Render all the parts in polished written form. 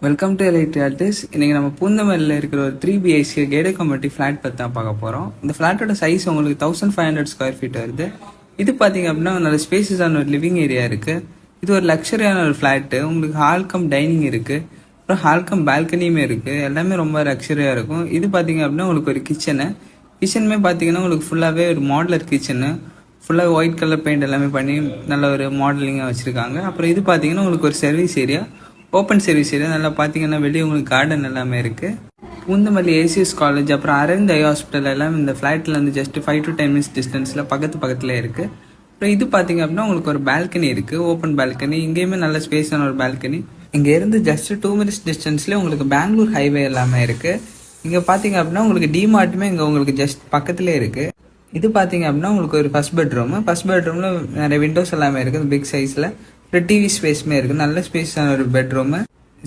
Welcome to elite realities. இன்னைக்கு நம்ம பூந்தமல்லியில் இருக்கிற ஒரு 3 BHK கேடட் கம்யூனிட்டி ஃபிளாட் பற்றி தான் பார்க்க போகிறோம். இந்த ஃபிளாட்டோட சைஸ் உங்களுக்கு 1500 ஸ்கொயர் ஃபீட் வருது. இது பார்த்தீங்க அப்படின்னா நல்ல ஸ்பேசஸான ஒரு லிவிங் ஏரியா இருக்குது. இது ஒரு லக்ஸரியான ஒரு ஃப்ளாட்டு. உங்களுக்கு ஹால்கம் டைனிங் இருக்குது, அப்புறம் ஹால்கம் பால்கனியுமே இருக்குது. எல்லாமே ரொம்ப லக்ஸரியாக இருக்கும். இது பார்த்தீங்க அப்படின்னா உங்களுக்கு ஒரு கிச்சனுமே பார்த்தீங்கன்னா உங்களுக்கு ஃபுல்லாகவே ஒரு மாடலர் கிச்சனு, ஃபுல்லாக ஒயிட் கலர் பெயிண்ட் எல்லாமே பண்ணி நல்ல ஒரு மாடலிங்காக வச்சுருக்காங்க. அப்புறம் இது பார்த்தீங்கன்னா உங்களுக்கு ஒரு service area, open service area. நல்லா பார்த்தீங்கன்னா வெளியே உங்களுக்கு கார்டன் எல்லாமே இருக்குது. பூந்தமல்லி ஏசிஎஸ் காலேஜ், அப்புறம் அரவிந்த் ஐ ஹாஸ்பிட்டல் எல்லாம் இந்த ஃப்ளாட்டில் வந்து ஜஸ்ட் 5 to 10 minutes டிஸ்டன்ஸில் பக்கத்தில் இருக்குது. அப்புறம் இது பார்த்தீங்க அப்படின்னா உங்களுக்கு ஒரு பால்கனி இருக்குது, ஓப்பன் பால்கனி. இங்கேயுமே நல்ல ஸ்பேஸான ஒரு பால்கனி. இங்கேருந்து ஜஸ்ட் 2 minutes டிஸ்டன்ஸ்லேயே உங்களுக்கு பெங்களூர் ஹைவே எல்லாமே இருக்குது. இங்கே பார்த்தீங்க அப்படின்னா உங்களுக்கு டிமார்ட்டுமே இங்கே உங்களுக்கு ஜஸ்ட் பக்கத்துலேயே இருக்குது. இது பார்த்தீங்க அப்படின்னா உங்களுக்கு ஒரு ஃபர்ஸ்ட் பெட்ரூமில் நிறைய விண்டோஸ் எல்லாமே இருக்குது பிக் சைஸில். ஒரு டிவி ஸ்பேஸுமே இருக்குது, நல்ல ஸ்பேஸான ஒரு பெட்ரூமு.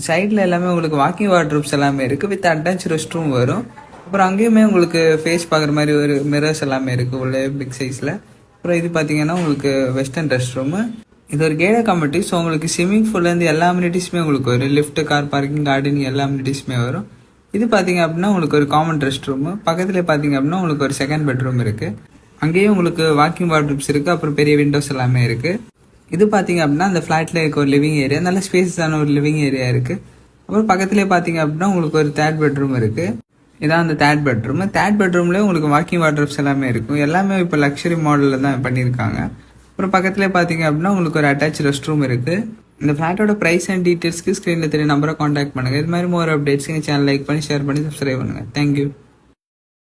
சைடில் எல்லாமே உங்களுக்கு வாக்கிங் வார்ட்ரூப்ஸ் எல்லாமே இருக்குது, வித் அட்டாச் ரெஸ்ட் ரூம் வரும். அப்புறம் அங்கேயுமே உங்களுக்கு ஃபேஸ் பார்க்குற மாதிரி ஒரு மிரர்ஸ் எல்லாமே இருக்குது உள்ள பிக் சைஸில். அப்புறம் இது பார்த்தீங்கன்னா உங்களுக்கு வெஸ்டர்ன் ரெஸ்ட் ரூமு. இது ஒரு கேடட் கம்யூனிட்டி. ஸோ உங்களுக்கு ஸ்விம்மிங் பூல்லேருந்து எல்லா அம்யூனிட்டிஸுமே உங்களுக்கு வரும். லிஃப்ட், கார் பார்க்கிங், கார்டனிங் எல்லா அம்யூனிட்டிஸுமே வரும். இது பார்த்தீங்க அப்படின்னா உங்களுக்கு ஒரு காமன் ரெஸ்ட் ரூமு. பக்கத்தில் பார்த்தீங்க அப்படின்னா உங்களுக்கு ஒரு செகண்ட் பெட்ரூம் இருக்குது. அங்கேயும் உங்களுக்கு வாக்கிங் வார்ட்ரூப்ஸ் இருக்குது, அப்புறம் பெரிய விண்டோஸ் எல்லாமே இருக்குது. இது பார்த்தீங்க அப்படின்னா அந்த ஃப்ளாட்டில் இருக்க ஒரு லிவிங் ஏரியா, நல்ல ஸ்பேஸான ஒரு லிவிங் ஏரியா இருக்குது. அப்புறம் பக்கத்துலேயே பார்த்தீங்க அப்படின்னா உங்களுக்கு ஒரு தேர்ட் பெட்ரூம் இருக்குது. இதான் அந்த தேர்ட் பெட்ரூம்லேயே உங்களுக்கு வாக்கிங் வார்ட்ரூப்ஸ் எல்லாமே இருக்கும். எல்லாமே இப்போ லக்ஸரி மாடலில் தான் பண்ணியிருக்காங்க. அப்புறம் பக்கத்துலேயே பார்த்தீங்க அப்படின்னா உங்களுக்கு ஒரு அட்டாச் ரெஸ்ட் ரூம் இருக்குது. இந்த ஃப்ளாட்டோட ப்ரைஸ் அண்ட் டீட்டெயில்ஸ்க்கு ஸ்க்ரீனில் தெரிய நம்பரை காண்டாக்ட் பண்ணுங்கள். இது மாதிரி மோர் அப்டேட்ஸ் எங்கள் சேனல் லைக் பண்ணி ஷேர் பண்ணி சப்ஸ்கிரைப் பண்ணுங்கள். தேங்க்யூ.